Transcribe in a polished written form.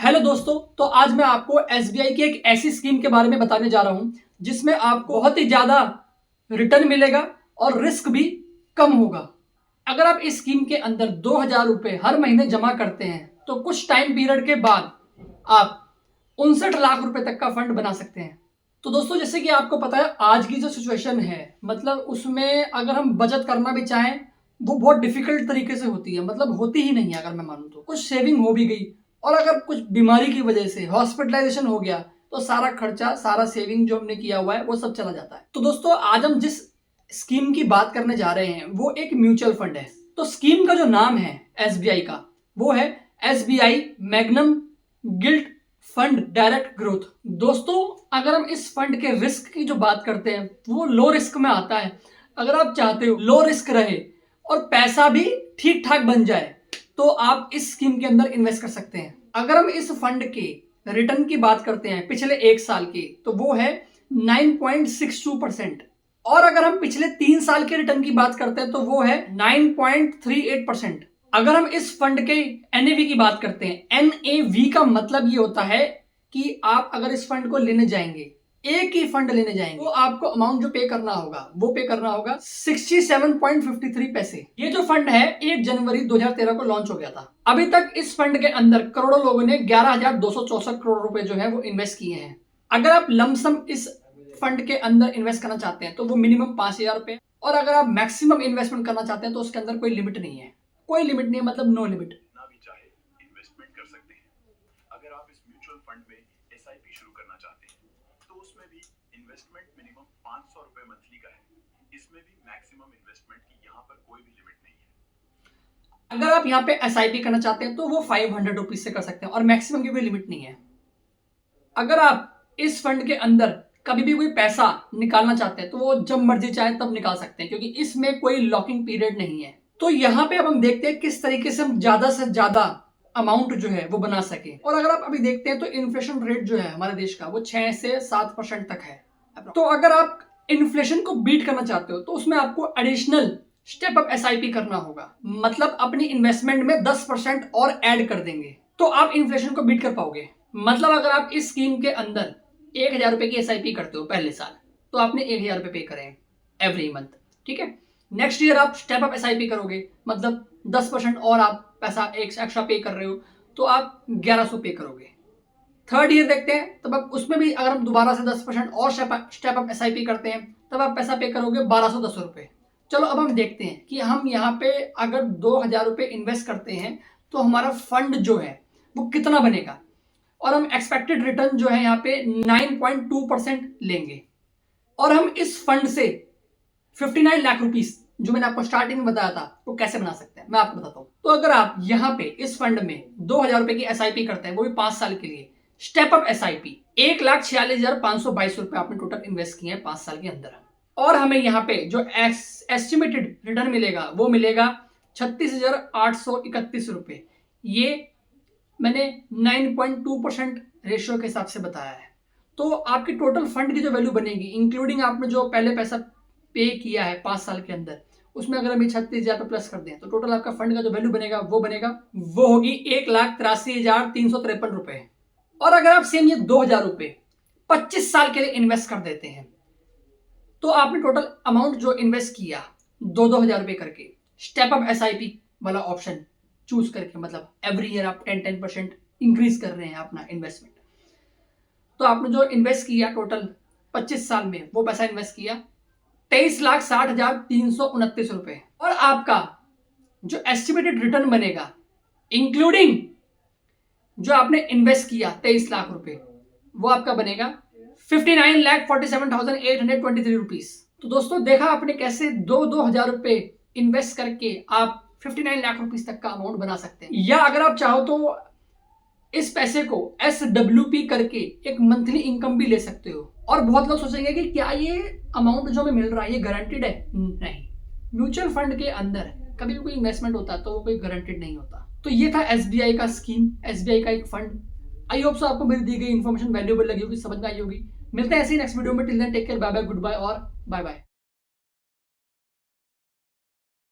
Hello दोस्तों, तो आज मैं आपको एसबीआई की एक ऐसी स्कीम के बारे में बताने जा रहा हूं जिसमें आपको बहुत ही ज्यादा रिटर्न मिलेगा और रिस्क भी कम होगा। अगर आप इस स्कीम के अंदर 2,000 रुपए हर महीने जमा करते हैं तो कुछ टाइम पीरियड के बाद आप 59 लाख रुपए तक का फंड बना सकते हैं। तो दोस्तों, जैसे कि आपको पता है आज की जो सिचुएशन है, मतलब उसमें अगर हम बचत करना भी चाहें वो बहुत डिफिकल्ट तरीके से होती है, मतलब होती ही नहीं है। अगर मैं मानूं तो कुछ सेविंग हो भी गई और अगर कुछ बीमारी की वजह से हॉस्पिटलाइजेशन हो गया तो सारा खर्चा, सारा सेविंग जो हमने किया हुआ है वो सब चला जाता है। तो दोस्तों, आज हम जिस स्कीम की बात करने जा रहे हैं वो एक म्यूचुअल फंड है। तो स्कीम का जो नाम है एसबीआई का, वो है SBI magnum guilt fund direct growth. दोस्तों, अगर हम इस फंड के रिस्क की जो बात करते हैं वो लो रिस्क में आता है। अगर आप चाहते हो लो रिस्क रहे और पैसा भी ठीक ठाक बन जाए तो आप इस स्कीम के अंदर इन्वेस्ट कर सकते हैं। अगर हम इस फंड के रिटर्न की बात करते हैं पिछले 1 साल की, तो वो है 9.62%। और अगर हम पिछले 3 साल के रिटर्न की बात करते हैं तो वो है 9.38%। अगर हम इस फंड के एनएवी की बात करते हैं, एनएवी का मतलब ये होता है कि आप अगर इस फंड को लेने जाएंगे, एक ही फंड लेने जाएंगे, तो आपको अमाउंट जो पे करना होगा वो पे करना होगा 67.53 पैसे। ये जो फंड है 1 जनवरी 2013 को लॉन्च हो गया था। अभी तक इस फंड के अंदर करोड़ों लोगों ने 11,264 करोड़ रुपए जो है वो इन्वेस्ट किए हैं। अगर आप लमसम इस फंड के अंदर इन्वेस्ट करना चाहते हैं तो वो मिनिमम 5,000 रुपए, और अगर आप मैक्सिमम इन्वेस्टमेंट करना चाहते हैं तो उसके अंदर कोई लिमिट नहीं है। कोई लिमिट नहीं है, मतलब नो लिमिट। जितना भी चाहे इन्वेस्टमेंट कर सकते हैं। अगर आप इस म्यूचुअल फंड में एसआईपी शुरू करना चाहते हैं तो उसमें भी इन्वेस्टमेंट मिनिमम 500 रुपए मंथली का है। इसमें भी मैक्सिमम इन्वेस्टमेंट की यहाँ पर कोई भी लिमिट नहीं है। अगर आप यहाँ पे एसआईपी करना चाहते हैं तो वो 500 रुपीज से कर सकते हैं और मैक्सिमम की कोई लिमिट नहीं है। अगर आप इस फंड के अंदर कभी भी कोई पैसा निकालना चाहते हैं तो वो जब मर्जी चाहे तब निकाल सकते हैं, क्योंकि इसमें कोई लॉकिंग पीरियड नहीं है। तो यहाँ पे अब हम देखते हैं किस तरीके से हम ज्यादा से ज्यादा अमाउंट जो है वो बना सके। और अगर आप अभी देखते हैं तो इन्फ्लेशन रेट जो है हमारे देश का वो 6 से 7% तक है। तो अगर आप इन्फ्लेशन को बीट करना चाहते हो तो उसमें आपको एडिशनल स्टेप अप एसआईपी करना होगा, मतलब अपनी इन्वेस्टमेंट में 10% और ऐड कर देंगे तो आप इन्फ्लेशन को बीट कर पाओगे। मतलब अगर आप इस स्कीम के अंदर 1,000 रुपए की एसआईपी करते हो पहले साल, तो आपने 1,000 रुपए पे करें एवरी मंथ, ठीक है। नेक्स्ट ईयर आप स्टेप अप एसआईपी करोगे, मतलब 10% और आप पैसा एक एक्स्ट्रा पे कर रहे हो तो आप 1,100 पे करोगे। थर्ड ईयर देखते हैं, तब आप उसमें भी अगर हम दोबारा से 10% और स्टेप अप एसआईपी करते हैं तब आप पैसा पे करोगे 1,210 रुपए। चलो अब हम देखते हैं कि हम यहाँ पे अगर 2,000 रुपए इन्वेस्ट करते हैं तो हमारा फंड जो है वो कितना बनेगा, और हम एक्सपेक्टेड रिटर्न जो है यहाँ पे 9.2% लेंगे। और हम इस फंड से 59 लाख रुपीस जो मैंने आपको स्टार्टिंग में बताया था वो कैसे बना सकते हैं मैं आपको बताता हूँ। तो अगर आप यहाँ पे इस फंड में 2,000 रुपए की एसआईपी करते हैं, वो भी 5 साल के लिए, स्टेप अप एसआईपी 1,46,522 रुपए आपने टोटल इन्वेस्ट किए हैं 5 साल के अंदर, और हमें यहाँ पे जो एस्टिमेटेड रिटर्न मिलेगा वो मिलेगा 36,831 रुपए। ये मैंने 9.2% रेशियो के हिसाब से बताया है। तो आपकी टोटल फंड की जो वैल्यू बनेगी, इंक्लूडिंग आपने जो पहले पैसा पे किया है 5 साल के अंदर, उसमें अगर हम 36,000 पे प्लस कर दें तो टोटल आपका फंड का जो वैल्यू बनेगा वो होगी 1,83,353 रुपए। और अगर आप सेम ये 2,000 रुपए 25 साल के लिए इन्वेस्ट कर देते हैं तो आपने टोटल अमाउंट जो इन्वेस्ट किया 2,000 रुपए करके, स्टेप अप एसआईपी वाला ऑप्शन चूज करके, मतलब एवरी ईयर आप 10% इंक्रीज कर रहे हैं अपना इन्वेस्टमेंट, तो आपने जो इन्वेस्ट किया टोटल 25 साल में वो पैसा इन्वेस्ट किया 23,60,329 रुपए। और आपका जो एस्टिमेटेड रिटर्न बनेगा इंक्लूडिंग जो आपने इन्वेस्ट किया 23 लाख रुपए, वो आपका बनेगा 59,47,823 रुपीज। तो दोस्तों, देखा आपने कैसे 2,000 रुपए इन्वेस्ट करके आप 59 लाख रुपीस तक का अमाउंट बना सकते हैं। या अगर आप चाहो तो इस पैसे को SWP करके एक मंथली इनकम भी ले सकते हो। और बहुत लोग सोचेंगे कि क्या ये अमाउंट जो हमें मिल रहा है ये गारंटीड है? नहीं, म्यूचुअल फंड के अंदर कभी भी कोई इन्वेस्टमेंट होता है तो वो कोई गारंटीड नहीं होता। तो ये था एसबीआई का स्कीम, एसबीआई का एक फंड। आई होप सो आपको मेरी दी गई इन्फॉर्मेशन वैल्यूएबल लगी होगी, समझ में आई होगी। मिलते हैं ऐसे ही नेक्स्ट वीडियो में। Till then take care, bye bye, good bye और बाय बाय।